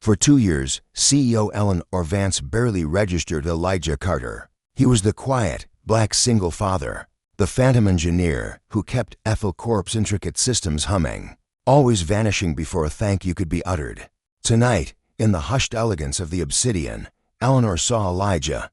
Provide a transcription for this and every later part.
For 2 years, CEO Eleanor Vance barely registered Elijah Carter. He was the quiet, black single father, the phantom engineer who kept Ethel Corp's intricate systems humming, always vanishing before a thank you could be uttered. Tonight, in the hushed elegance of the Obsidian, Eleanor saw Elijah,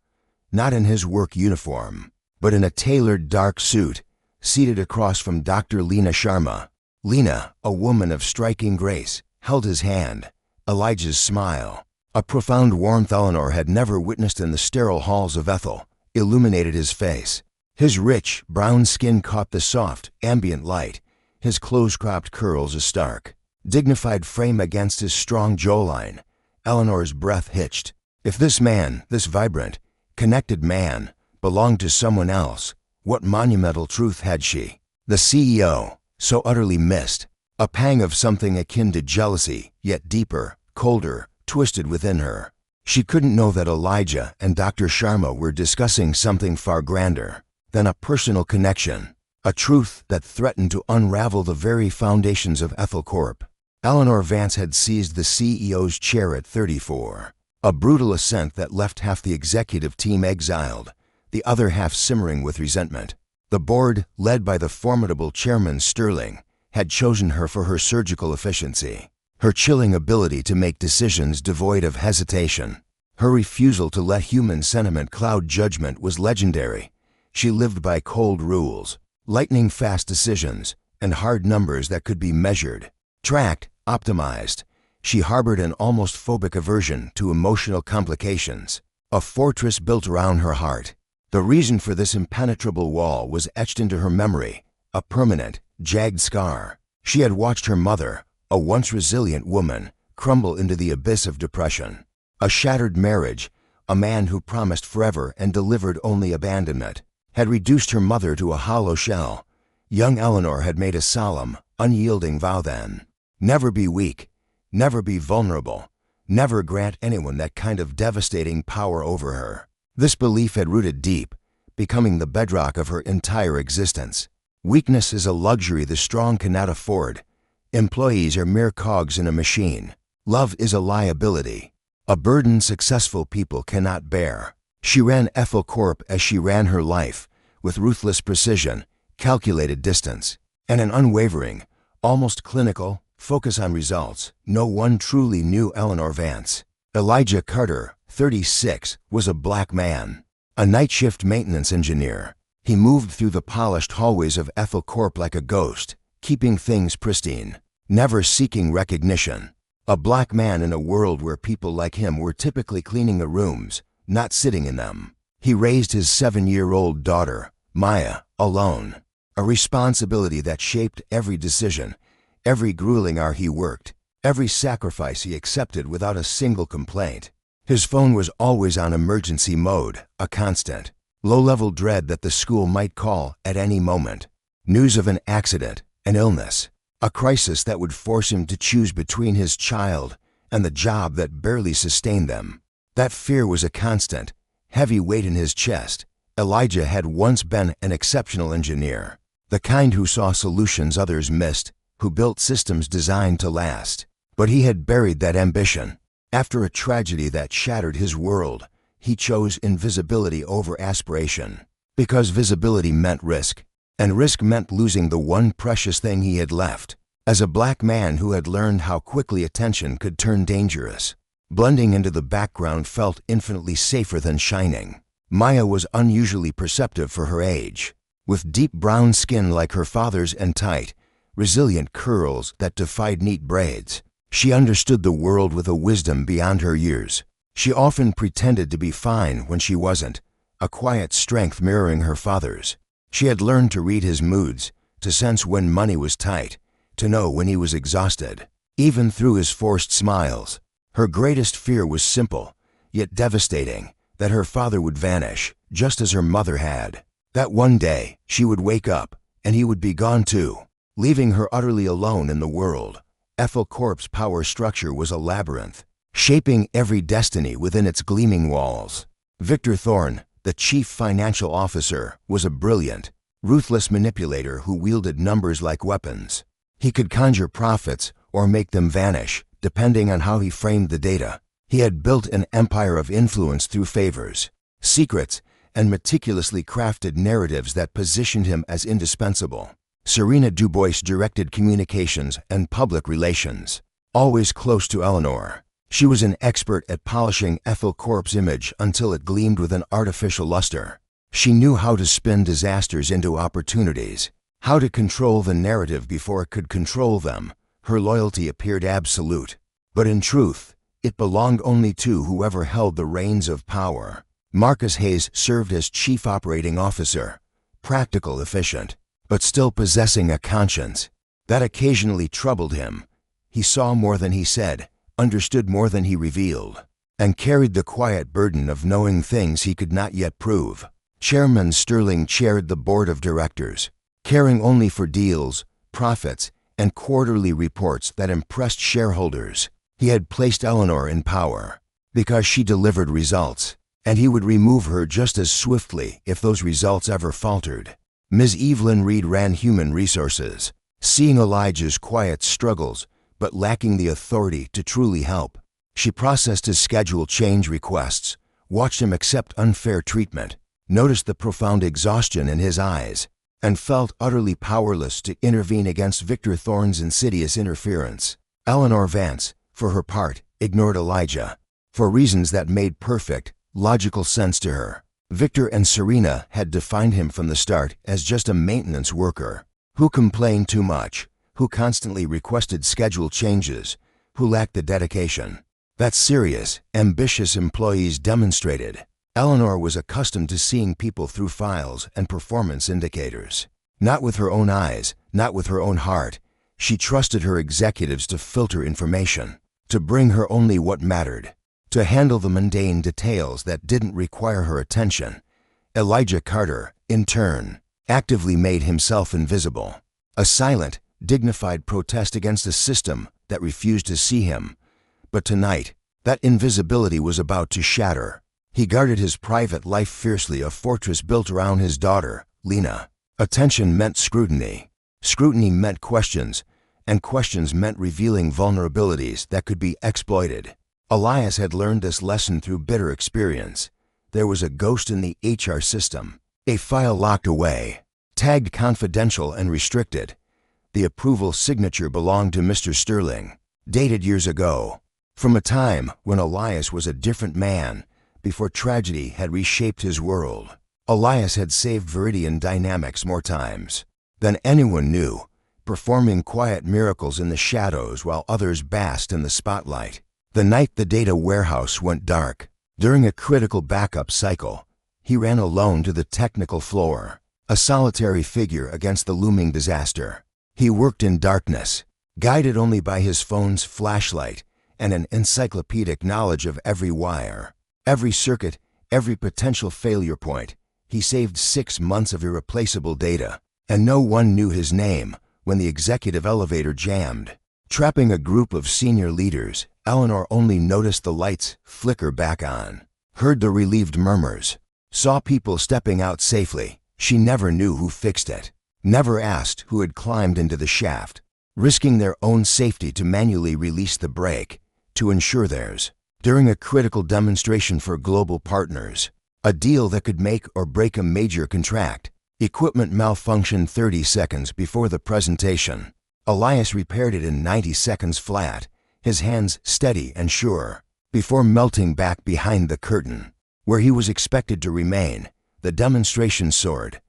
not in his work uniform, but in a tailored dark suit, seated across from Dr. Lena Sharma. Lena, a woman of striking grace, held his hand. Elijah's smile, a profound warmth Eleanor had never witnessed in the sterile halls of Ethel, illuminated his face. His rich, brown skin caught the soft, ambient light, his close-cropped curls a stark, dignified frame against his strong jawline. Eleanor's breath hitched. If this man, this vibrant, connected man, belonged to someone else, what monumental truth had she, the CEO, so utterly missed? A pang of something akin to jealousy, yet deeper, colder, twisted within her. She couldn't know that Elijah and Dr. Sharma were discussing something far grander than a personal connection, a truth that threatened to unravel the very foundations of Ethel Corp. Eleanor Vance had seized the CEO's chair at 34, a brutal ascent that left half the executive team exiled, the other half simmering with resentment. The board, led by the formidable chairman Sterling, had chosen her for her surgical efficiency, her chilling ability to make decisions devoid of hesitation. Her refusal to let human sentiment cloud judgment was legendary. She lived by cold rules, lightning-fast decisions, and hard numbers that could be measured, tracked, optimized. She harbored an almost phobic aversion to emotional complications, a fortress built around her heart. The reason for this impenetrable wall was etched into her memory, a permanent, jagged scar. She had watched her mother, a once resilient woman, crumble into the abyss of depression. A shattered marriage, a man who promised forever and delivered only abandonment, had reduced her mother to a hollow shell. Young Eleanor had made a solemn, unyielding vow then. Never be weak, never be vulnerable, never grant anyone that kind of devastating power over her. This belief had rooted deep, becoming the bedrock of her entire existence. Weakness is a luxury the strong cannot afford. Employees are mere cogs in a machine. Love is a liability, a burden successful people cannot bear. She ran Ethel Corp as she ran her life, with ruthless precision, calculated distance, and an unwavering, almost clinical, focus on results. No one truly knew Eleanor Vance. Elijah Carter, 36, was a black man, a night shift maintenance engineer. He moved through the polished hallways of Ethel Corp like a ghost, keeping things pristine, never seeking recognition. A black man in a world where people like him were typically cleaning the rooms, not sitting in them. He raised his 7-year-old daughter, Maya, alone, a responsibility that shaped every decision, every grueling hour he worked, every sacrifice he accepted without a single complaint. His phone was always on emergency mode, a constant, low-level dread that the school might call at any moment. News of an accident, an illness, a crisis that would force him to choose between his child and the job that barely sustained them. That fear was a constant, heavy weight in his chest. Elijah had once been an exceptional engineer, the kind who saw solutions others missed, who built systems designed to last. But he had buried that ambition. After a tragedy that shattered his world, he chose invisibility over aspiration, because visibility meant risk, and risk meant losing the one precious thing he had left. As a black man who had learned how quickly attention could turn dangerous, blending into the background felt infinitely safer than shining. Maya was unusually perceptive for her age, with deep brown skin like her father's and tight, resilient curls that defied neat braids. She understood the world with a wisdom beyond her years. She often pretended to be fine when she wasn't, a quiet strength mirroring her father's. She had learned to read his moods, to sense when money was tight, to know when he was exhausted. Even through his forced smiles, her greatest fear was simple, yet devastating, that her father would vanish, just as her mother had. That one day, she would wake up, and he would be gone too, leaving her utterly alone in the world. Ethel Corp's power structure was a labyrinth, shaping every destiny within its gleaming walls. Victor Thorne, the chief financial officer, was a brilliant, ruthless manipulator who wielded numbers like weapons. He could conjure profits or make them vanish, depending on how he framed the data. He had built an empire of influence through favors, secrets, and meticulously crafted narratives that positioned him as indispensable. Serena Dubois directed communications and public relations. Always close to Eleanor, she was an expert at polishing Ethel Corp's image until it gleamed with an artificial luster. She knew how to spin disasters into opportunities, how to control the narrative before it could control them. Her loyalty appeared absolute, but in truth, it belonged only to whoever held the reins of power. Marcus Hayes served as chief operating officer, practical, efficient, but still possessing a conscience that occasionally troubled him. He saw more than he said, understood more than he revealed, and carried the quiet burden of knowing things he could not yet prove. Chairman Sterling chaired the board of directors, caring only for deals, profits, and quarterly reports that impressed shareholders. He had placed Eleanor in power because she delivered results, and he would remove her just as swiftly if those results ever faltered. Ms. Evelyn Reed ran human resources, seeing Elijah's quiet struggles but lacking the authority to truly help. She processed his schedule change requests, watched him accept unfair treatment, noticed the profound exhaustion in his eyes, and felt utterly powerless to intervene against Victor Thorne's insidious interference. Eleanor Vance, for her part, ignored Elijah, for reasons that made perfect, logical sense to her. Victor and Serena had defined him from the start as just a maintenance worker, who complained too much, who constantly requested schedule changes, who lacked the dedication that serious, ambitious employees demonstrated. Eleanor was accustomed to seeing people through files and performance indicators. Not with her own eyes, not with her own heart. She trusted her executives to filter information, to bring her only what mattered, to handle the mundane details that didn't require her attention. Elijah Carter, in turn, actively made himself invisible, a silent, dignified protest against a system that refused to see him. But tonight, that invisibility was about to shatter. He guarded his private life fiercely, a fortress built around his daughter, Lena. Attention meant scrutiny. Scrutiny meant questions, and questions meant revealing vulnerabilities that could be exploited. Elias had learned this lesson through bitter experience. There was a ghost in the HR system, a file locked away, tagged confidential and restricted. The approval signature belonged to Mr. Sterling, dated years ago, from a time when Elias was a different man, before tragedy had reshaped his world. Elias had saved Viridian Dynamics more times than anyone knew, performing quiet miracles in the shadows while others basked in the spotlight. The night the data warehouse went dark, during a critical backup cycle, he ran alone to the technical floor, a solitary figure against the looming disaster. He worked in darkness, guided only by his phone's flashlight and an encyclopedic knowledge of every wire, every circuit, every potential failure point. He saved 6 months of irreplaceable data, and no one knew his name when the executive elevator jammed. Trapping a group of senior leaders, Eleanor only noticed the lights flicker back on, heard the relieved murmurs, saw people stepping out safely. She never knew who fixed it, never asked who had climbed into the shaft, risking their own safety to manually release the brake, to ensure theirs. During a critical demonstration for global partners, a deal that could make or break a major contract, equipment malfunctioned 30 seconds before the presentation. Elias repaired it in 90 seconds flat, his hands steady and sure, before melting back behind the curtain, where he was expected to remain. The demonstration soared.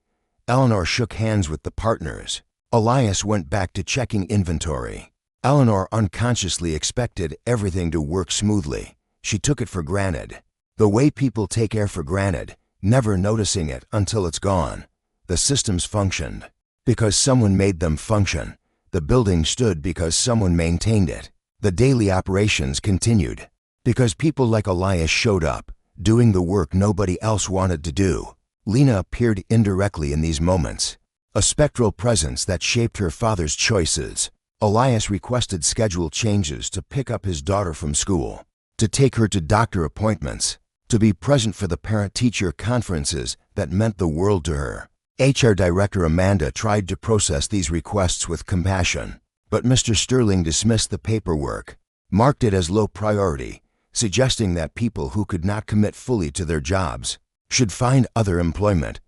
Eleanor shook hands with the partners. Elias went back to checking inventory. Eleanor unconsciously expected everything to work smoothly. She took it for granted. The way people take air for granted, never noticing it until it's gone. The systems functioned because someone made them function. The building stood because someone maintained it. The daily operations continued because people like Elias showed up, doing the work nobody else wanted to do. Lena appeared indirectly in these moments, a spectral presence that shaped her father's choices. Elias requested schedule changes to pick up his daughter from school, to take her to doctor appointments, to be present for the parent-teacher conferences that meant the world to her. HR Director Amanda tried to process these requests with compassion, but Mr. Sterling dismissed the paperwork. marked it as low priority, suggesting that people who could not commit fully to their jobs should find other employment.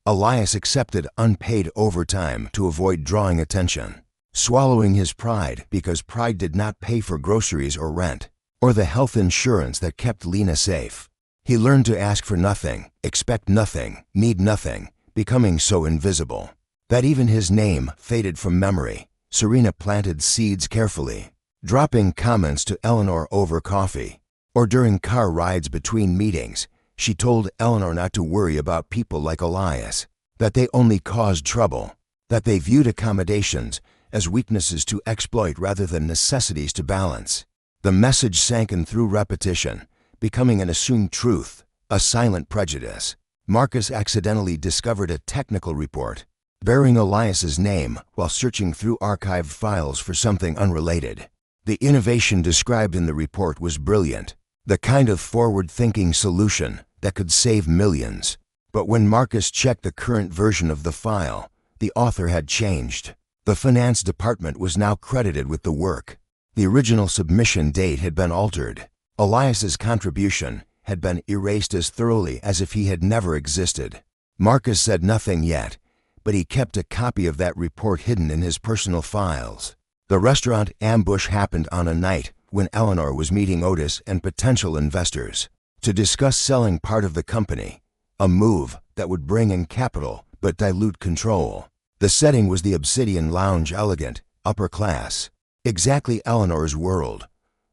Elias accepted unpaid overtime to avoid drawing attention, swallowing his pride because pride did not pay for groceries or rent, or the health insurance that kept Lena safe. He learned to ask for nothing, expect nothing, need nothing, becoming so invisible that even his name faded from memory. Serena planted seeds carefully, dropping comments to Eleanor over coffee, or during car rides between meetings. She told Eleanor not to worry about people like Elias, that they only caused trouble, that they viewed accommodations as weaknesses to exploit rather than necessities to balance. The message sank in through repetition, becoming an assumed truth, a silent prejudice. Marcus accidentally discovered a technical report bearing Elias's name while searching through archived files for something unrelated. The innovation described in the report was brilliant, the kind of forward-thinking solution that could save millions. But when Marcus checked the current version of the file, the author had changed. The finance department was now credited with the work. The original submission date had been altered. Elias's contribution had been erased as thoroughly as if he had never existed. Marcus said nothing yet, but he kept a copy of that report hidden in his personal files. The restaurant ambush happened on a night when Eleanor was meeting Otis and potential investors to discuss selling part of the company, a move that would bring in capital but dilute control. The setting was the Obsidian Lounge, elegant, upper class, exactly Eleanor's world,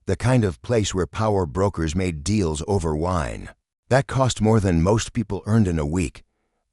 the kind of place where power brokers made deals over wine. That cost more than most people earned in a week.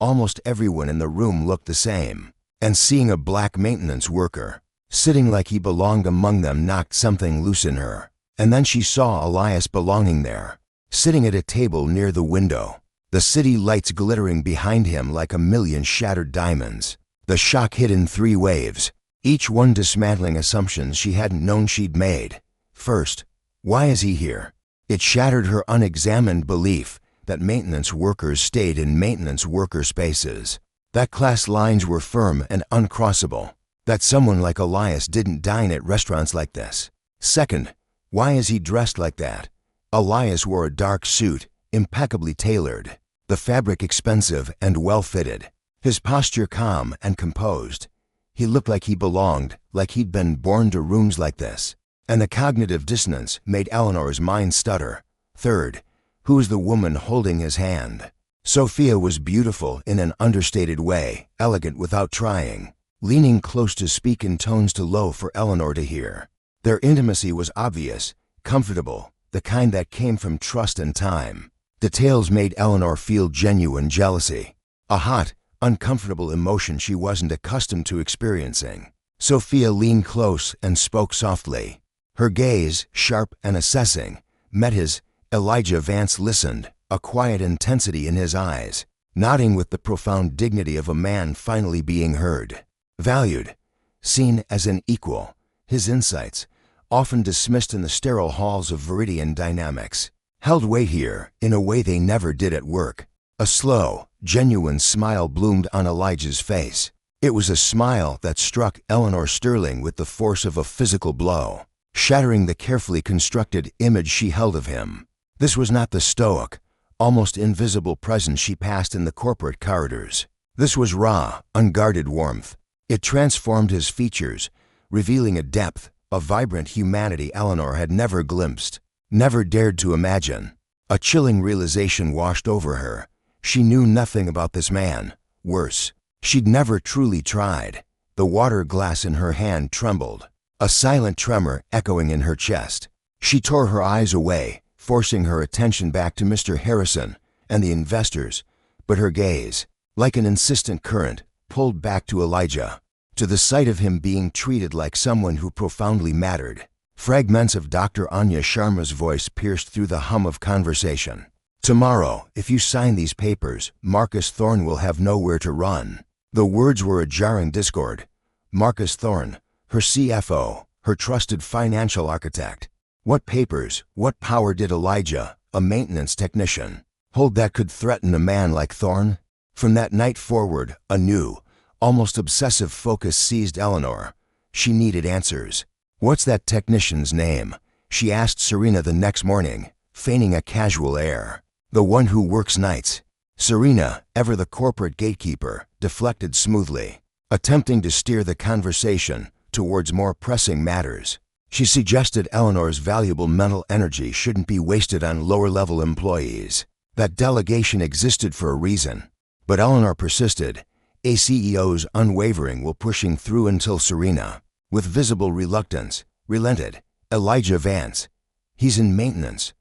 Almost everyone in the room looked the same, and seeing a black maintenance worker sitting like he belonged among them knocked something loose in her. And then she saw Elias belonging there, sitting at a table near the window, the city lights glittering behind him like a million shattered diamonds. The shock hit in 3 waves, each one dismantling assumptions she hadn't known she'd made. First, why is he here? It shattered her unexamined belief that maintenance workers stayed in maintenance worker spaces, that class lines were firm and uncrossable, that someone like Elias didn't dine at restaurants like this. Second, why is he dressed like that? Elias wore a dark suit, impeccably tailored, the fabric expensive and well-fitted, his posture calm and composed. He looked like he belonged, like he'd been born to rooms like this. And the cognitive dissonance made Eleanor's mind stutter. Third, who was the woman holding his hand? Sophia was beautiful in an understated way, elegant without trying, leaning close to speak in tones too low for Eleanor to hear. Their intimacy was obvious, comfortable, the kind that came from trust and time. Details made Eleanor feel genuine jealousy, a hot, uncomfortable emotion she wasn't accustomed to experiencing. Sophia leaned close and spoke softly. Her gaze, sharp and assessing, met his. Elijah Vance listened, a quiet intensity in his eyes, nodding with the profound dignity of a man finally being heard, valued, seen as an equal. His insights, often dismissed in the sterile halls of Viridian dynamics, held weight here in a way they never did at work. A slow, genuine smile bloomed on Elijah's face. It was a smile that struck Eleanor Sterling with the force of a physical blow, shattering the carefully constructed image she held of him. This was not the stoic, almost invisible presence she passed in the corporate corridors. This was raw, unguarded warmth. It transformed his features, revealing a depth, a vibrant humanity Eleanor had never glimpsed, never dared to imagine. A chilling realization washed over her. She knew nothing about this man. Worse, she'd never truly tried. The water glass in her hand trembled, a silent tremor echoing in her chest. She tore her eyes away, forcing her attention back to Mr. Harrison and the investors, but her gaze, like an insistent current, pulled back to Elijah, to the sight of him being treated like someone who profoundly mattered. Fragments of Dr. Anya Sharma's voice pierced through the hum of conversation. Tomorrow, if you sign these papers, Marcus Thorne will have nowhere to run. The words were a jarring discord. Marcus Thorne, her CFO, her trusted financial architect. What papers, what power did Elijah, a maintenance technician, hold that could threaten a man like Thorne? From that night forward, a new, almost obsessive focus seized Eleanor. She needed answers. What's that technician's name? she asked Serena the next morning, feigning a casual air. "The one who works nights." Serena, ever the corporate gatekeeper, deflected smoothly, attempting to steer the conversation towards more pressing matters. She suggested Eleanor's valuable mental energy shouldn't be wasted on lower-level employees, that delegation existed for a reason. But Eleanor persisted, a CEO's unwavering while pushing through until Serena, with visible reluctance, relented. "Elijah Vance. He's in maintenance."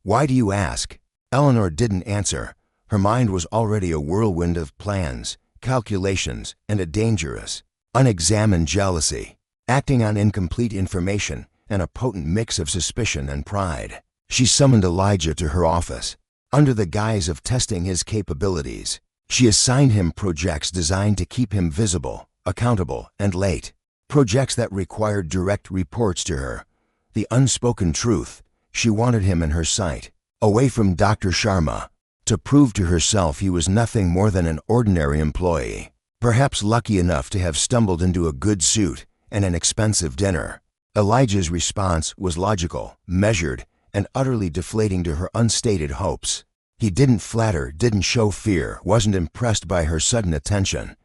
"Why do you ask?" Eleanor didn't answer. Her mind was already a whirlwind of plans, calculations, and a dangerous, unexamined jealousy, acting on incomplete information and a potent mix of suspicion and pride. She summoned Elijah to her office. Under the guise of testing his capabilities, she assigned him projects designed to keep him visible, accountable, and late. Projects that required direct reports to her. The unspoken truth, she wanted him in her sight, away from Dr. Sharma, to prove to herself he was nothing more than an ordinary employee, perhaps lucky enough to have stumbled into a good suit and an expensive dinner. Elijah's response was logical, measured, and utterly deflating to her unstated hopes. He didn't flatter, didn't show fear, wasn't impressed by her sudden attention.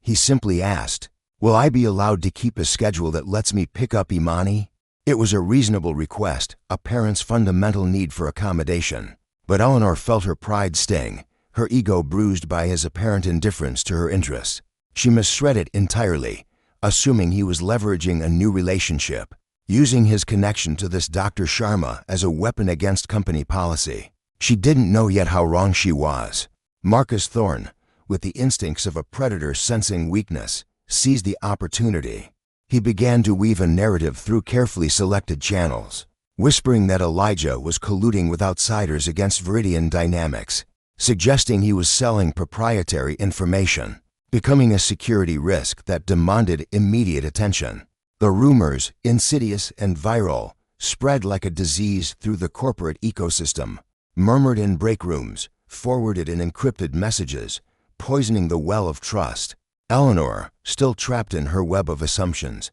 He simply asked, "Will I be allowed to keep a schedule that lets me pick up Imani?" It was a reasonable request, a parent's fundamental need for accommodation. But Eleanor felt her pride sting, her ego bruised by his apparent indifference to her interests. She misread it entirely, assuming he was leveraging a new relationship, using his connection to this Dr. Sharma as a weapon against company policy. She didn't know yet how wrong she was. Marcus Thorne, with the instincts of a predator sensing weakness, seized the opportunity. He began to weave a narrative through carefully selected channels, whispering that Elijah was colluding with outsiders against Viridian Dynamics, suggesting he was selling proprietary information, becoming a security risk that demanded immediate attention. The rumors, insidious and viral, spread like a disease through the corporate ecosystem, murmured in break rooms, forwarded in encrypted messages, poisoning the well of trust. Eleanor, still trapped in her web of assumptions,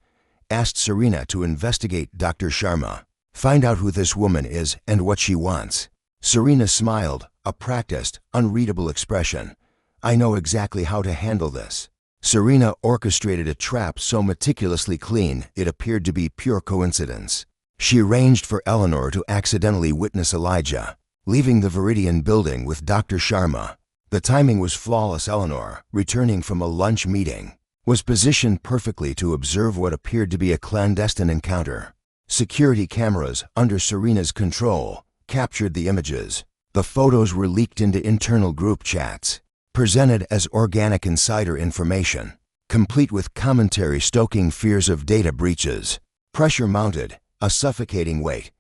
asked Serena to investigate Dr. Sharma, find out who this woman is and what she wants. Serena smiled, a practiced, unreadable expression. "I know exactly how to handle this." Serena orchestrated a trap so meticulously clean it appeared to be pure coincidence. She arranged for Eleanor to accidentally witness Elijah, leaving the Viridian building with Dr. Sharma. The timing was flawless. Eleanor, returning from a lunch meeting, was positioned perfectly to observe what appeared to be a clandestine encounter. Security cameras, under Serena's control, captured the images. The photos were leaked into internal group chats, presented as organic insider information, complete with commentary stoking fears of data breaches. Pressure mounted, a suffocating weight.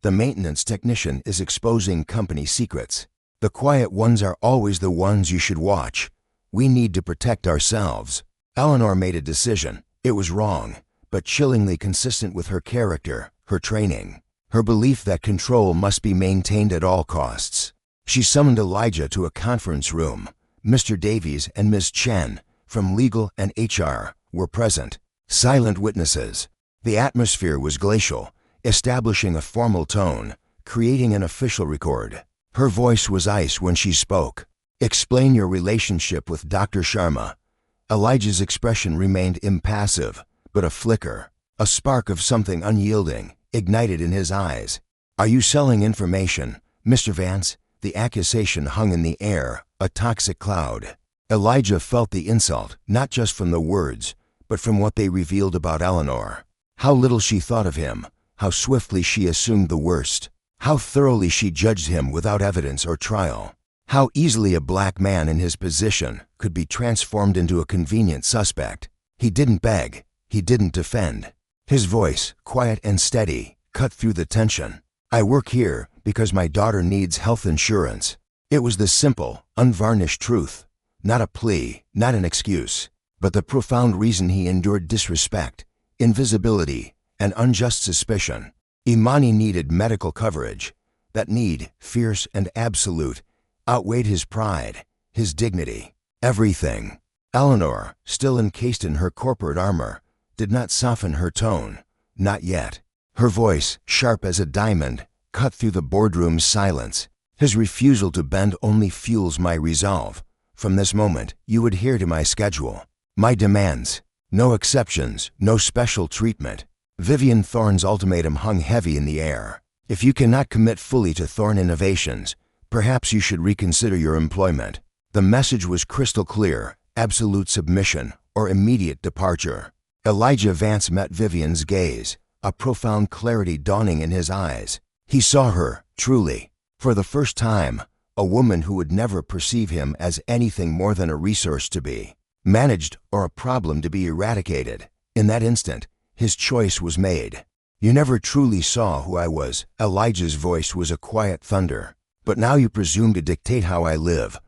The maintenance technician is exposing company secrets. The quiet ones are always the ones you should watch. We need to protect ourselves. Eleanor made a decision. It was wrong, but chillingly consistent with her character, her training, her belief that control must be maintained at all costs. She summoned Elijah to a conference room. Mr. Davies and Ms. Chen, from legal and HR, were present, silent witnesses. The atmosphere was glacial, establishing a formal tone, creating an official record. Her voice was ice when she spoke. "Explain your relationship with Dr. Sharma." Elijah's expression remained impassive, but a flicker, a spark of something unyielding, ignited in his eyes. "Are you selling information, Mr. Vance?" The accusation hung in the air, a toxic cloud. Elijah felt the insult, not just from the words, but from what they revealed about Eleanor. How little she thought of him, how swiftly she assumed the worst, how thoroughly she judged him without evidence or trial, how easily a black man in his position could be transformed into a convenient suspect. He didn't beg, he didn't defend. His voice, quiet and steady, cut through the tension. "I work here because my daughter needs health insurance." It was the simple, unvarnished truth, not a plea, not an excuse, but the profound reason he endured disrespect, invisibility, and unjust suspicion. Imani needed medical coverage. That need, fierce and absolute, outweighed his pride, his dignity, everything. Eleanor, still encased in her corporate armor, did not soften her tone. Not yet. Her voice, sharp as a diamond, cut through the boardroom's silence. "His refusal to bend only fuels my resolve. From this moment, you adhere to my schedule, my demands. No exceptions, no special treatment." Vivian Thorne's ultimatum hung heavy in the air. "If you cannot commit fully to Thorne Innovations, perhaps you should reconsider your employment." The message was crystal clear: absolute submission or immediate departure. Elijah Vance met Vivian's gaze, a profound clarity dawning in his eyes. He saw her, truly, for the first time, a woman who would never perceive him as anything more than a resource to be managed or a problem to be eradicated. In that instant, his choice was made. "You never truly saw who I was." Elijah's voice was a quiet thunder. "But now you presume to dictate how I live."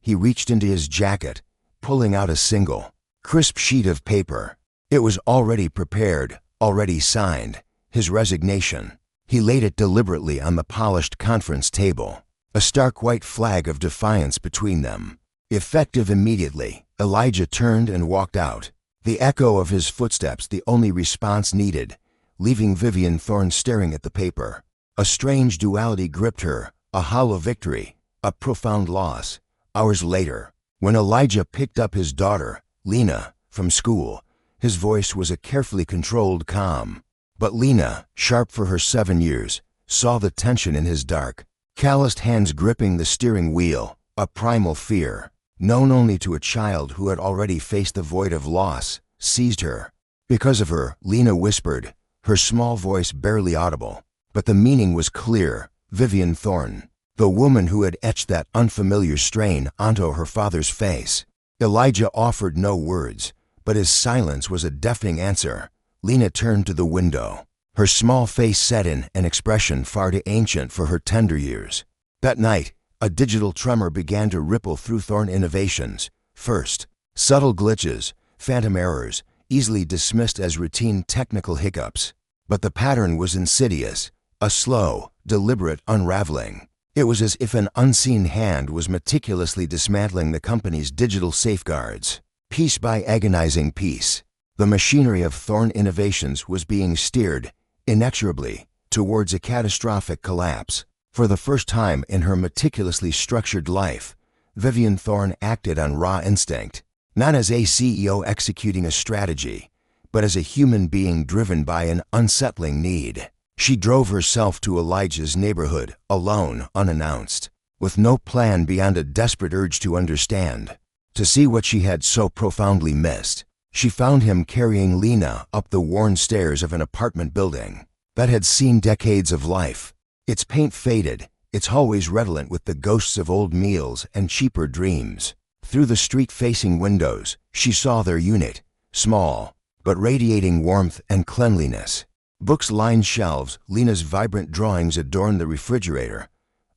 He reached into his jacket, pulling out a single, crisp sheet of paper. It was already prepared, already signed, his resignation. He laid it deliberately on the polished conference table, a stark white flag of defiance between them. Effective immediately, Elijah turned and walked out, the echo of his footsteps the only response needed, leaving Vivian Thorne staring at the paper. A strange duality gripped her, a hollow victory, a profound loss. Hours later, when Elijah picked up his daughter, Lena, from school, his voice was a carefully controlled calm. But Lena, sharp for her 7 years, saw the tension in his dark, calloused hands gripping the steering wheel, a primal fear, known only to a child who had already faced the void of loss, seized her. "Because of her," Lena whispered, her small voice barely audible. But the meaning was clear. Vivian Thorne, the woman who had etched that unfamiliar strain onto her father's face. Elijah offered no words, but his silence was a deafening answer. Lena turned to the window, her small face set in an expression far too ancient for her tender years. That night, a digital tremor began to ripple through Thorne Innovations. First, subtle glitches, phantom errors, easily dismissed as routine technical hiccups. But the pattern was insidious, a slow, deliberate unraveling. It was as if an unseen hand was meticulously dismantling the company's digital safeguards. Piece by agonizing piece, the machinery of Thorne Innovations was being steered, inexorably, towards a catastrophic collapse. For the first time in her meticulously structured life, Vivian Thorne acted on raw instinct, not as a CEO executing a strategy, but as a human being driven by an unsettling need. She drove herself to Elijah's neighborhood, alone, unannounced, with no plan beyond a desperate urge to understand, to see what she had so profoundly missed. She found him carrying Lena up the worn stairs of an apartment building that had seen decades of life, its paint faded, its hallways redolent with the ghosts of old meals and cheaper dreams. Through the street-facing windows, she saw their unit, small, but radiating warmth and cleanliness. Books lined shelves, Lena's vibrant drawings adorned the refrigerator.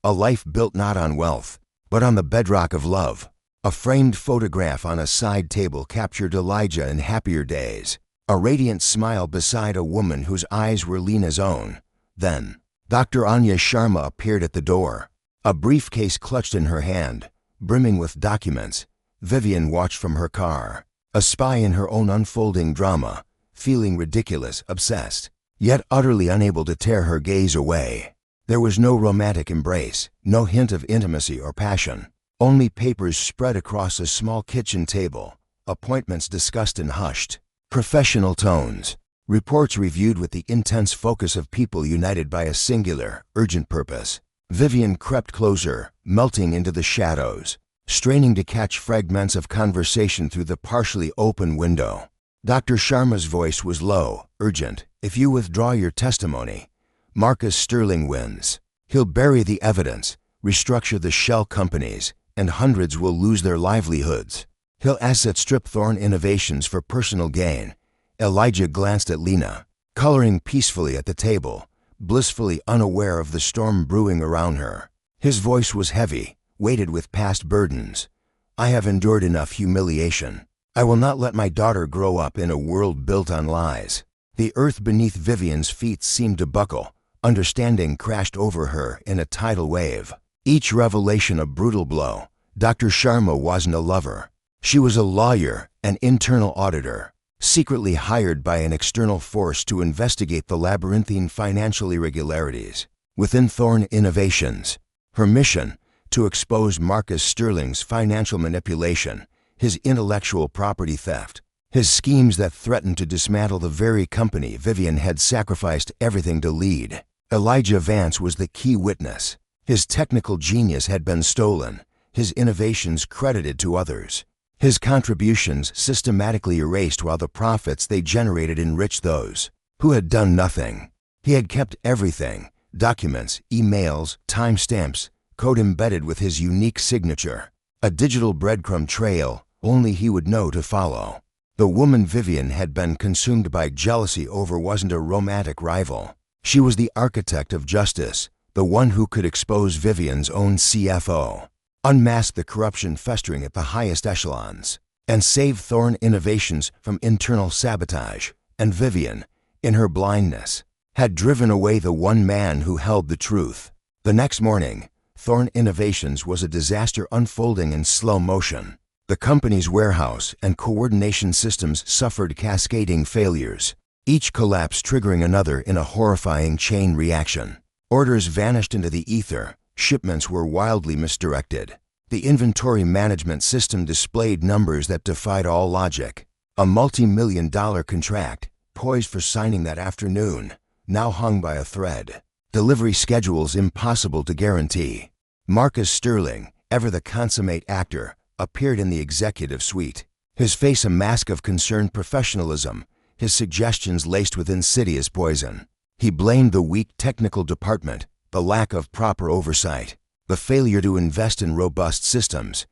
A life built not on wealth, but on the bedrock of love. A framed photograph on a side table captured Elijah in happier days, a radiant smile beside a woman whose eyes were Lena's own. Then, Dr. Anya Sharma appeared at the door, a briefcase clutched in her hand, brimming with documents. Vivian watched from her car, a spy in her own unfolding drama, feeling ridiculous, obsessed, yet utterly unable to tear her gaze away. There was no romantic embrace, no hint of intimacy or passion. Only papers spread across a small kitchen table, appointments discussed in hushed, professional tones, reports reviewed with the intense focus of people united by a singular, urgent purpose. Vivian crept closer, melting into the shadows, straining to catch fragments of conversation through the partially open window. Dr. Sharma's voice was low, urgent. "If you withdraw your testimony, Marcus Sterling wins. He'll bury the evidence, restructure the shell companies, and hundreds will lose their livelihoods. He'll asset strip Thorne Innovations for personal gain." Elijah glanced at Lena, coloring peacefully at the table, blissfully unaware of the storm brewing around her. His voice was heavy, weighted with past burdens. "I have endured enough humiliation. I will not let my daughter grow up in a world built on lies." The earth beneath Vivian's feet seemed to buckle. Understanding crashed over her in a tidal wave. Each revelation a brutal blow. Dr. Sharma wasn't a lover. She was a lawyer, an internal auditor, secretly hired by an external force to investigate the labyrinthine financial irregularities within Thorne Innovations. Her mission: to expose Marcus Sterling's financial manipulation, his intellectual property theft, his schemes that threatened to dismantle the very company Vivian had sacrificed everything to lead. Elijah Vance was the key witness. His technical genius had been stolen, his innovations credited to others, his contributions systematically erased while the profits they generated enriched those who had done nothing. He had kept everything: documents, emails, timestamps, code embedded with his unique signature, a digital breadcrumb trail only he would know to follow. The woman Vivian had been consumed by jealousy over wasn't a romantic rival. She was the architect of justice, the one who could expose Vivian's own CFO, unmask the corruption festering at the highest echelons, and save Thorne Innovations from internal sabotage. And Vivian, in her blindness, had driven away the one man who held the truth. The next morning, Thorne Innovations was a disaster unfolding in slow motion. The company's warehouse and coordination systems suffered cascading failures, each collapse triggering another in a horrifying chain reaction. Orders vanished into the ether, shipments were wildly misdirected. The inventory management system displayed numbers that defied all logic. A multi-million-dollar contract, poised for signing that afternoon, now hung by a thread. Delivery schedules impossible to guarantee. Marcus Sterling, ever the consummate actor, appeared in the executive suite, his face a mask of concerned professionalism, his suggestions laced with insidious poison. He blamed the weak technical department, the lack of proper oversight, the failure to invest in robust systems.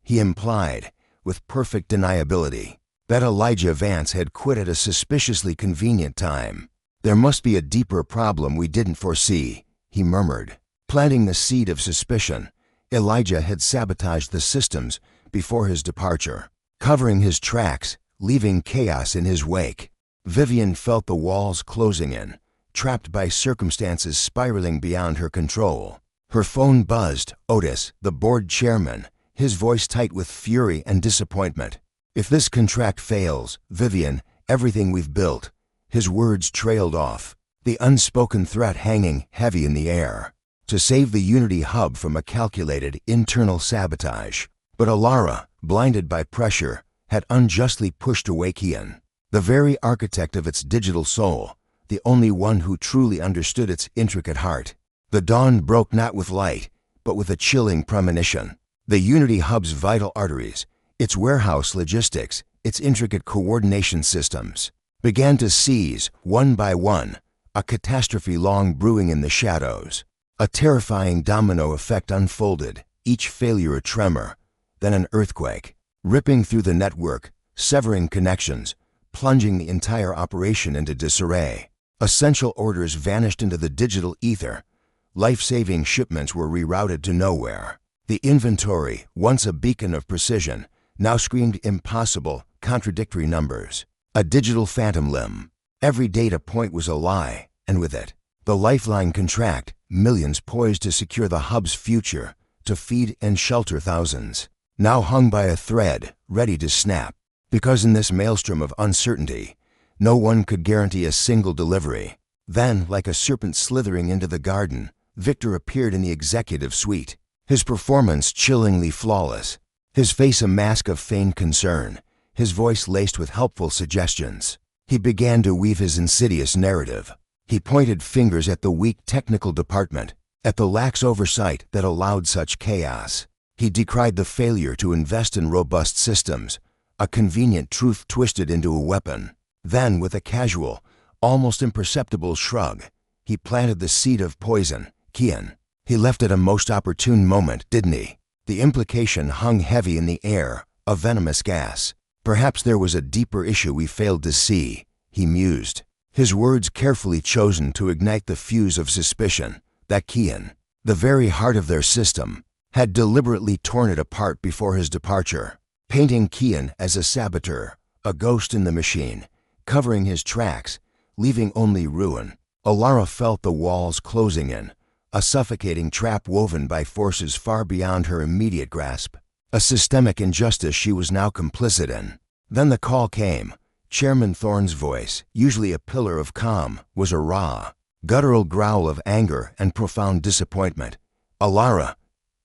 He implied, with perfect deniability, that Elijah Vance had quit at a suspiciously convenient time. "There must be a deeper problem we didn't foresee," he murmured. Planting the seed of suspicion, Elijah had sabotaged the systems before his departure, covering his tracks, leaving chaos in his wake. Vivian felt the walls closing in, trapped by circumstances spiraling beyond her control. Her phone buzzed. Otis, the board chairman, his voice tight with fury and disappointment. "If this contract fails, Vivian, everything we've built." His words trailed off, the unspoken threat hanging heavy in the air. To save the Unity hub from a calculated internal sabotage. But Alara, blinded by pressure, had unjustly pushed away Kian, the very architect of its digital soul, the only one who truly understood its intricate heart. The dawn broke not with light, but with a chilling premonition. The Unity hub's vital arteries, its warehouse logistics, its intricate coordination systems, began to seize, one by one, a catastrophe long brewing in the shadows. A terrifying domino effect unfolded, each failure a tremor, then an earthquake, ripping through the network, severing connections, plunging the entire operation into disarray. Essential orders vanished into the digital ether. Life-saving shipments were rerouted to nowhere. The inventory, once a beacon of precision, now screamed impossible, contradictory numbers. A digital phantom limb. Every data point was a lie, and with it, the lifeline contract, millions poised to secure the hub's future, to feed and shelter thousands, now hung by a thread, ready to snap. Because in this maelstrom of uncertainty, no one could guarantee a single delivery. Then, like a serpent slithering into the garden, Victor appeared in the executive suite, his performance chillingly flawless, his face a mask of feigned concern, his voice laced with helpful suggestions. He began to weave his insidious narrative. He pointed fingers at the weak technical department, at the lax oversight that allowed such chaos. He decried the failure to invest in robust systems, a convenient truth twisted into a weapon. Then, with a casual, almost imperceptible shrug, he planted the seed of poison. Kian. He left at a most opportune moment, didn't he? The implication hung heavy in the air, a venomous gas. Perhaps there was a deeper issue we failed to see, he mused, his words carefully chosen to ignite the fuse of suspicion that Kian, the very heart of their system, had deliberately torn it apart before his departure, painting Kian as a saboteur, a ghost in the machine, covering his tracks, leaving only ruin. Alara felt the walls closing in, a suffocating trap woven by forces far beyond her immediate grasp, a systemic injustice she was now complicit in. Then the call came. Chairman Thorne's voice, usually a pillar of calm, was a raw, guttural growl of anger and profound disappointment. "Alara,"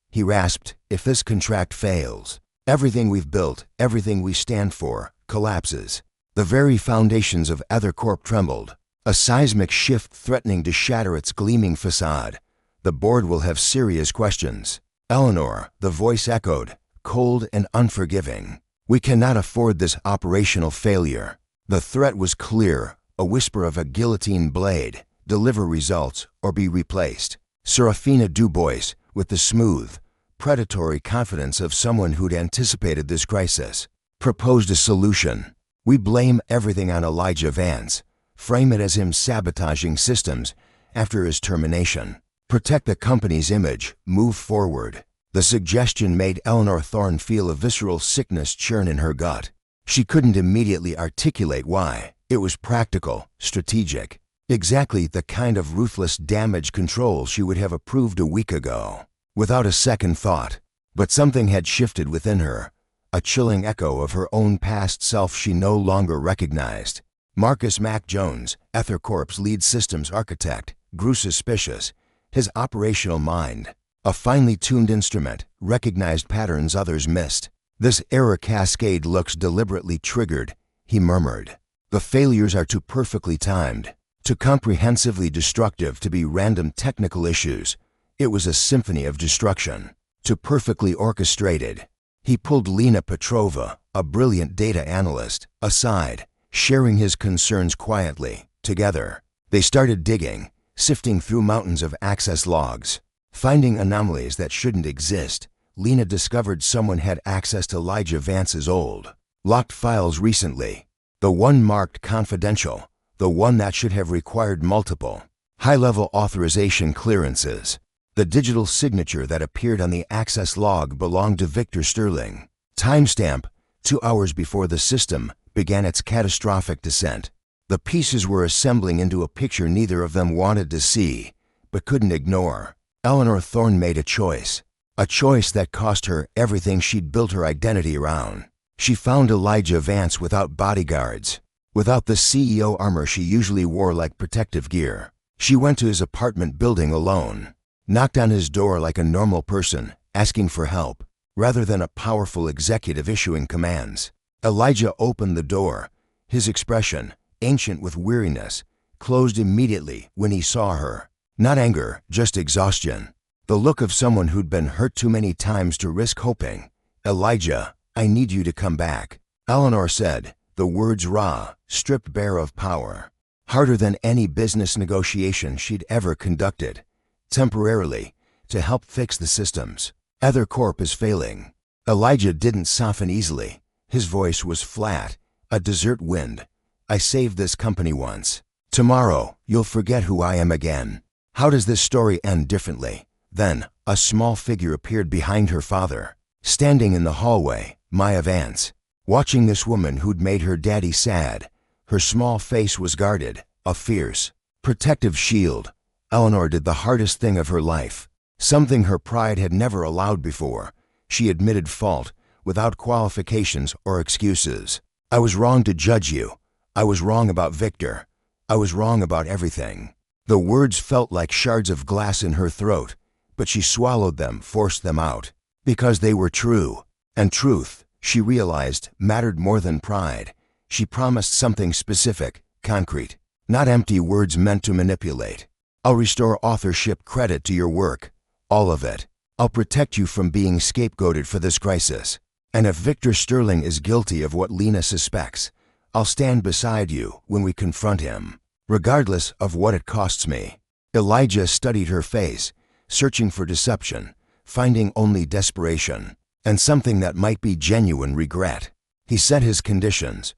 he rasped, "if this contract fails, everything we've built, everything we stand for, collapses." The very foundations of EtherCorp trembled, a seismic shift threatening to shatter its gleaming facade. "The board will have serious questions." "Eleanor," the voice echoed, cold and unforgiving. "We cannot afford this operational failure." The threat was clear, a whisper of a guillotine blade: deliver results or be replaced. Serafina Dubois, with the smooth, predatory confidence of someone who'd anticipated this crisis, proposed a solution. "We blame everything on Elijah Vance. Frame it as him sabotaging systems after his termination. Protect the company's image. Move forward." The suggestion made Eleanor Thorne feel a visceral sickness churn in her gut. She couldn't immediately articulate why. It was practical, strategic, exactly the kind of ruthless damage control she would have approved a week ago, without a second thought. But something had shifted within her, a chilling echo of her own past self she no longer recognized. Marcus Mac Jones, EtherCorp's lead systems architect, grew suspicious. His operational mind, a finely tuned instrument, recognized patterns others missed. "This error cascade looks deliberately triggered," he murmured. "The failures are too perfectly timed, too comprehensively destructive to be random technical issues." It was a symphony of destruction, too perfectly orchestrated. He pulled Lena Petrova, a brilliant data analyst, aside, sharing his concerns quietly. Together, they started digging, sifting through mountains of access logs. Finding anomalies that shouldn't exist, Lena discovered someone had access to Elijah Vance's old, locked files recently. The one marked confidential, the one that should have required multiple, high-level authorization clearances. The digital signature that appeared on the access log belonged to Victor Sterling. Timestamp: 2 hours before the system began its catastrophic descent. The pieces were assembling into a picture neither of them wanted to see, but couldn't ignore. Eleanor Thorne made a choice that cost her everything she'd built her identity around. She found Elijah Vance without bodyguards, without the CEO armor she usually wore like protective gear. She went to his apartment building alone, knocked on his door like a normal person, asking for help, rather than a powerful executive issuing commands. Elijah opened the door, his expression, ancient with weariness, closed immediately when he saw her. Not anger, just exhaustion. The look of someone who'd been hurt too many times to risk hoping. "Elijah, I need you to come back," Eleanor said, the words raw, stripped bare of power. Harder than any business negotiation she'd ever conducted. "Temporarily, to help fix the systems. EtherCorp is failing." Elijah didn't soften easily. His voice was flat, a desert wind. "I saved this company once. Tomorrow, you'll forget who I am again." How does this story end differently? Then, a small figure appeared behind her father. Standing in the hallway, Maya Vance, watching this woman who'd made her daddy sad. Her small face was guarded, a fierce, protective shield. Eleanor did the hardest thing of her life, something her pride had never allowed before. She admitted fault, without qualifications or excuses. "I was wrong to judge you. I was wrong about Victor. I was wrong about everything." The words felt like shards of glass in her throat, but she swallowed them, forced them out, because they were true. And truth, she realized, mattered more than pride. She promised something specific, concrete, not empty words meant to manipulate. "I'll restore authorship credit to your work, all of it. I'll protect you from being scapegoated for this crisis. And if Victor Sterling is guilty of what Lena suspects, I'll stand beside you when we confront him, regardless of what it costs me." Elijah studied her face, searching for deception, finding only desperation, and something that might be genuine regret. He set his conditions.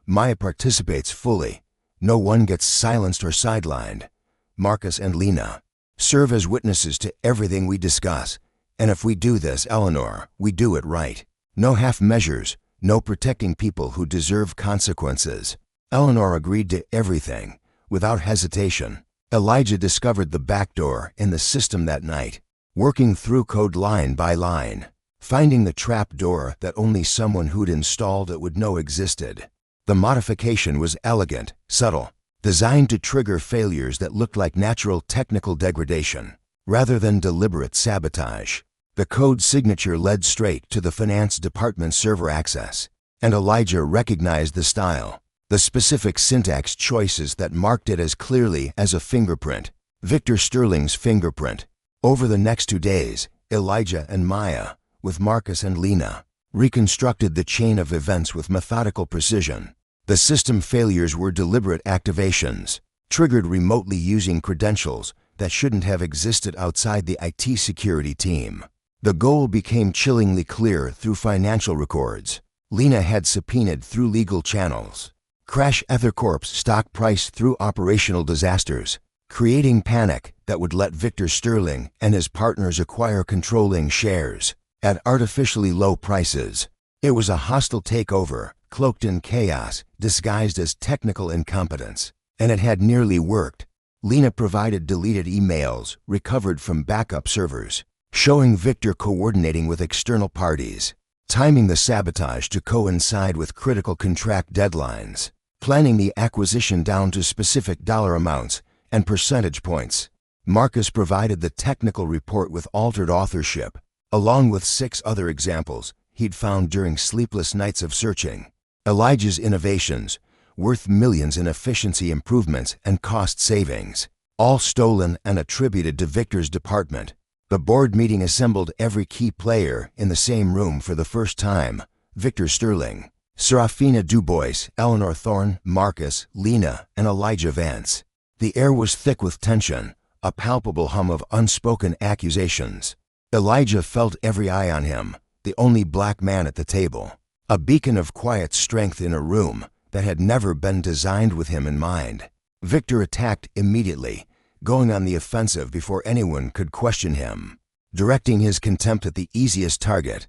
"Maya participates fully. No one gets silenced or sidelined. Marcus and Lena serve as witnesses to everything we discuss. And if we do this, Eleanor, we do it right. No half measures, no protecting people who deserve consequences." Eleanor agreed to everything, without hesitation. Elijah discovered the back door in the system that night, working through code line by line, finding the trap door that only someone who'd installed it would know existed. The modification was elegant, subtle, designed to trigger failures that looked like natural technical degradation, rather than deliberate sabotage. The code signature led straight to the finance department's server access, and Elijah recognized the style, the specific syntax choices that marked it as clearly as a fingerprint, Victor Sterling's fingerprint. Over the next 2 days, Elijah and Maya, with Marcus and Lena, reconstructed the chain of events with methodical precision. The system failures were deliberate activations, triggered remotely using credentials that shouldn't have existed outside the IT security team. The goal became chillingly clear through financial records Lena had subpoenaed through legal channels. Crash Ethercorp's stock price through operational disasters, creating panic that would let Victor Sterling and his partners acquire controlling shares at artificially low prices. It was a hostile takeover, cloaked in chaos, disguised as technical incompetence, and it had nearly worked. Lena provided deleted emails recovered from backup servers, showing Victor coordinating with external parties, timing the sabotage to coincide with critical contract deadlines, planning the acquisition down to specific dollar amounts and percentage points. Marcus provided the technical report with altered authorship, along with 6 other examples he'd found during sleepless nights of searching. Elijah's innovations, worth millions in efficiency improvements and cost savings, all stolen and attributed to Victor's department. The board meeting assembled every key player in the same room for the first time: Victor Sterling, Serafina Dubois, Eleanor Thorne, Marcus, Lena, and Elijah Vance. The air was thick with tension, a palpable hum of unspoken accusations. Elijah felt every eye on him, the only black man at the table, a beacon of quiet strength in a room that had never been designed with him in mind. Victor attacked immediately, going on the offensive before anyone could question him, directing his contempt at the easiest target.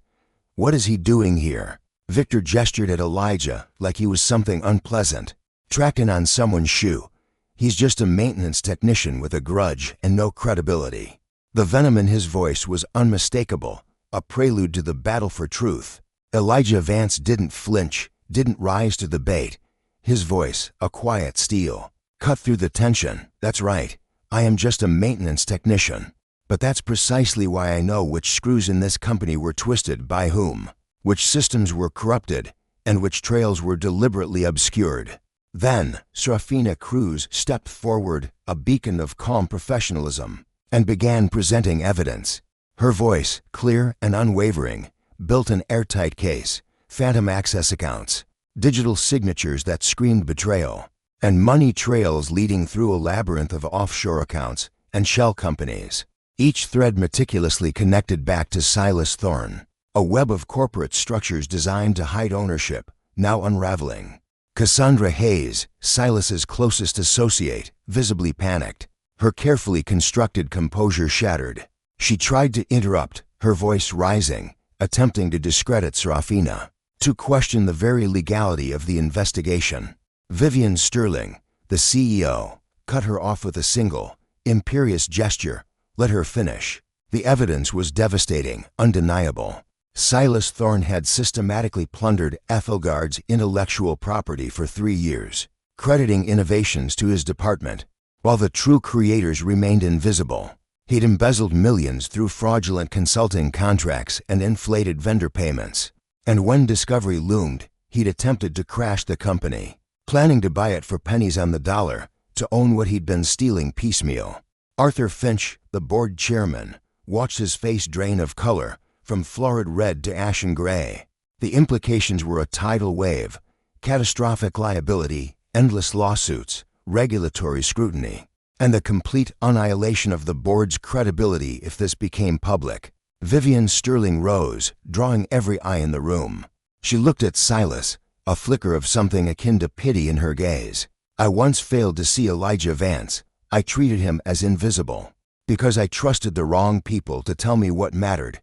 "What is he doing here?" Victor gestured at Elijah like he was something unpleasant. "Tracking on someone's shoe. He's just a maintenance technician with a grudge and no credibility." The venom in his voice was unmistakable, a prelude to the battle for truth. Elijah Vance didn't flinch, didn't rise to the bait. His voice, a quiet steel, cut through the tension. "That's right. I am just a maintenance technician. But that's precisely why I know which screws in this company were twisted by whom, which systems were corrupted, and which trails were deliberately obscured." Then, Serafina Cruz stepped forward, a beacon of calm professionalism, and began presenting evidence. Her voice, clear and unwavering, built an airtight case: phantom access accounts, digital signatures that screamed betrayal, and money trails leading through a labyrinth of offshore accounts and shell companies, each thread meticulously connected back to Silas Thorne, a web of corporate structures designed to hide ownership, now unraveling. Cassandra Hayes, Silas's closest associate, visibly panicked, her carefully constructed composure shattered. She tried to interrupt, her voice rising, attempting to discredit Serafina, to question the very legality of the investigation. Vivian Sterling, the CEO, cut her off with a single, imperious gesture. "Let her finish." The evidence was devastating, undeniable. Silas Thorne had systematically plundered Ethelgard's intellectual property for 3 years, crediting innovations to his department, while the true creators remained invisible. He'd embezzled millions through fraudulent consulting contracts and inflated vendor payments. And when discovery loomed, he'd attempted to crash the company, planning to buy it for pennies on the dollar, to own what he'd been stealing piecemeal. Arthur Finch, the board chairman, watched his face drain of color, from florid red to ashen gray. The implications were a tidal wave: catastrophic liability, endless lawsuits, regulatory scrutiny, and the complete annihilation of the board's credibility if this became public. Vivian Sterling rose, drawing every eye in the room. She looked at Silas, a flicker of something akin to pity in her gaze. "I once failed to see Elijah Vance. I treated him as invisible, because I trusted the wrong people to tell me what mattered.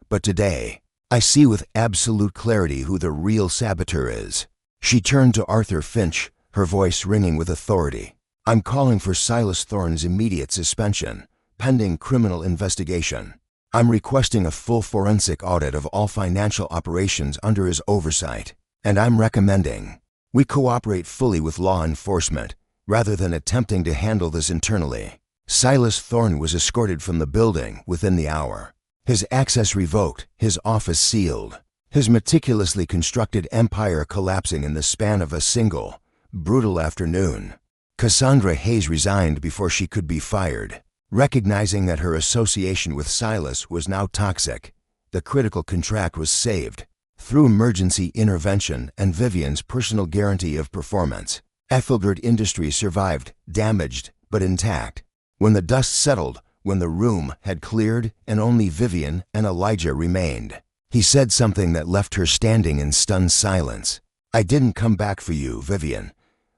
But today, I see with absolute clarity who the real saboteur is." She turned to Arthur Finch, her voice ringing with authority. "I'm calling for Silas Thorne's immediate suspension, pending criminal investigation. I'm requesting a full forensic audit of all financial operations under his oversight, and I'm recommending We cooperate fully with law enforcement, rather than attempting to handle this internally. Silas Thorne was escorted from the building within the hour. His access revoked, his office sealed, his meticulously constructed empire collapsing in the span of a single, brutal afternoon. Cassandra Hayes resigned before she could be fired. Recognizing that her association with Silas was now toxic, the critical contract was saved. Through emergency intervention and Vivian's personal guarantee of performance, Ethelbert Industries survived, damaged but intact. When the dust settled, when the room had cleared and only Vivian and Elijah remained, he said something that left her standing in stunned silence. "I didn't come back for you, Vivian.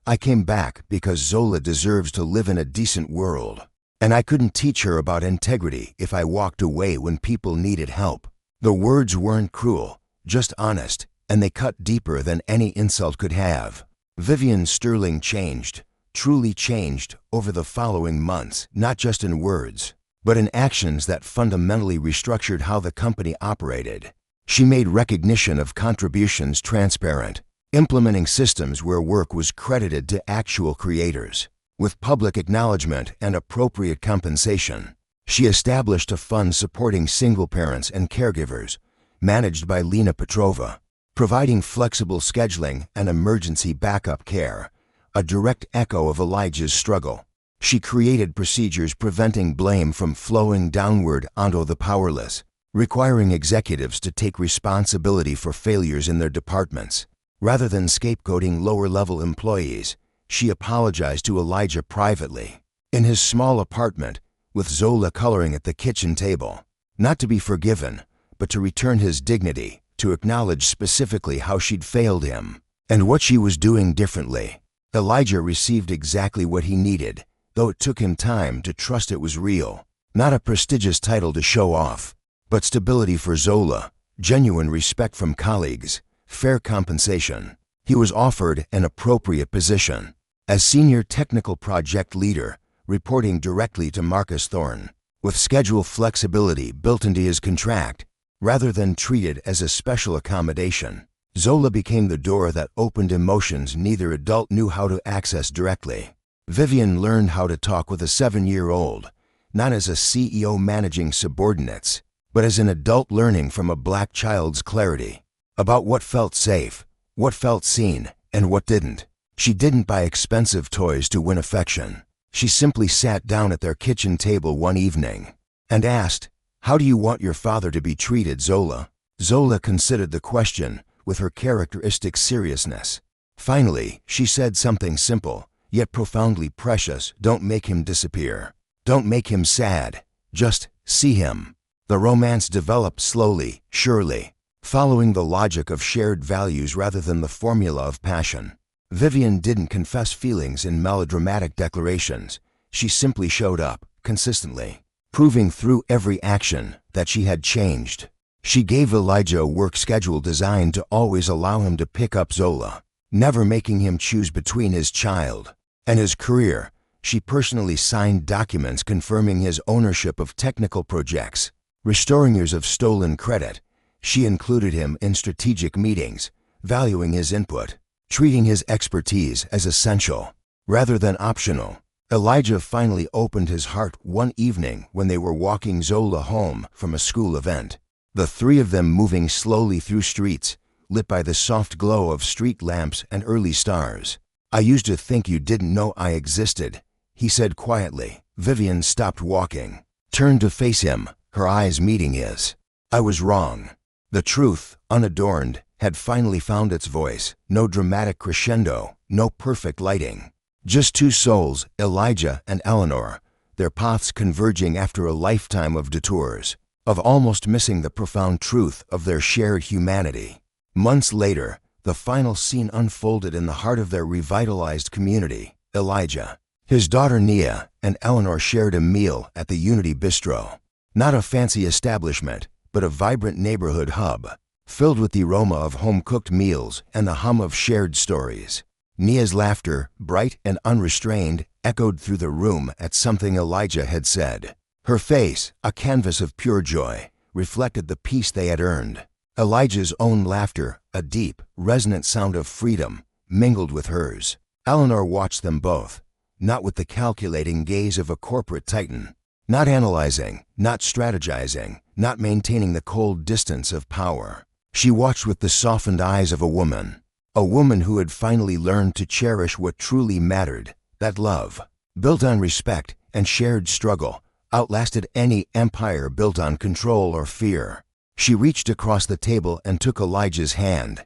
I came back because Zola deserves to live in a decent world. And I couldn't teach her about integrity if I walked away when people needed help." The words weren't cruel, just honest, and they cut deeper than any insult could have. Vivian Sterling changed, truly changed, over the following months, not just in words, but in actions that fundamentally restructured how the company operated. She made recognition of contributions transparent, implementing systems where work was credited to actual creators, with public acknowledgement and appropriate compensation. She established a fund supporting single parents and caregivers, managed by Lena Petrova, providing flexible scheduling and emergency backup care, a direct echo of Elijah's struggle. She created procedures preventing blame from flowing downward onto the powerless, requiring executives to take responsibility for failures in their departments. Rather than scapegoating lower-level employees, she apologized to Elijah privately, in his small apartment, with Zola coloring at the kitchen table. Not to be forgiven, but to return his dignity, to acknowledge specifically how she'd failed him, and what she was doing differently. Elijah received exactly what he needed, though it took him time to trust it was real. Not a prestigious title to show off, but stability for Zola, genuine respect from colleagues, fair compensation. He was offered an appropriate position as senior technical project leader, reporting directly to Marcus Thorne, with schedule flexibility built into his contract, rather than treated as a special accommodation. Zola became the door that opened emotions neither adult knew how to access directly. Vivian learned how to talk with a 7-year-old, not as a CEO managing subordinates, but as an adult learning from a black child's clarity, about what felt safe, what felt seen, and what didn't. She didn't buy expensive toys to win affection. She simply sat down at their kitchen table one evening and asked, "How do you want your father to be treated, Zola?" Zola considered the question with her characteristic seriousness. Finally, she said something simple, yet profoundly precious. "Don't make him disappear. Don't make him sad. Just see him." The romance developed slowly, surely, following the logic of shared values rather than the formula of passion. Vivian didn't confess feelings in melodramatic declarations. She simply showed up, consistently, proving through every action that she had changed. She gave Elijah a work schedule designed to always allow him to pick up Zola, never making him choose between his child and his career. She personally signed documents confirming his ownership of technical projects, restoring years of stolen credit. She included him in strategic meetings, valuing his input, treating his expertise as essential, rather than optional. Elijah finally opened his heart one evening when they were walking Zola home from a school event. The three of them moving slowly through streets, lit by the soft glow of street lamps and early stars. "I used to think you didn't know I existed," he said quietly. Vivian stopped walking, turned to face him, her eyes meeting his. "I was wrong." The truth, unadorned, had finally found its voice. No dramatic crescendo, no perfect lighting. Just two souls, Elijah and Eleanor, their paths converging after a lifetime of detours, of almost missing the profound truth of their shared humanity. Months later, the final scene unfolded in the heart of their revitalized community. Elijah, his daughter Nia, and Eleanor shared a meal at the Unity Bistro. Not a fancy establishment, but a vibrant neighborhood hub, filled with the aroma of home-cooked meals and the hum of shared stories. Nia's laughter, bright and unrestrained, echoed through the room at something Elijah had said. Her face, a canvas of pure joy, reflected the peace they had earned. Elijah's own laughter, a deep, resonant sound of freedom, mingled with hers. Eleanor watched them both, not with the calculating gaze of a corporate titan, not analyzing, not strategizing, not maintaining the cold distance of power. She watched with the softened eyes of a woman who had finally learned to cherish what truly mattered, that love, built on respect and shared struggle, outlasted any empire built on control or fear. She reached across the table and took Elijah's hand.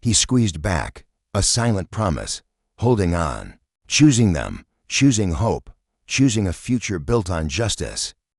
He squeezed back, a silent promise, holding on, choosing them, choosing hope, choosing a future built on justice.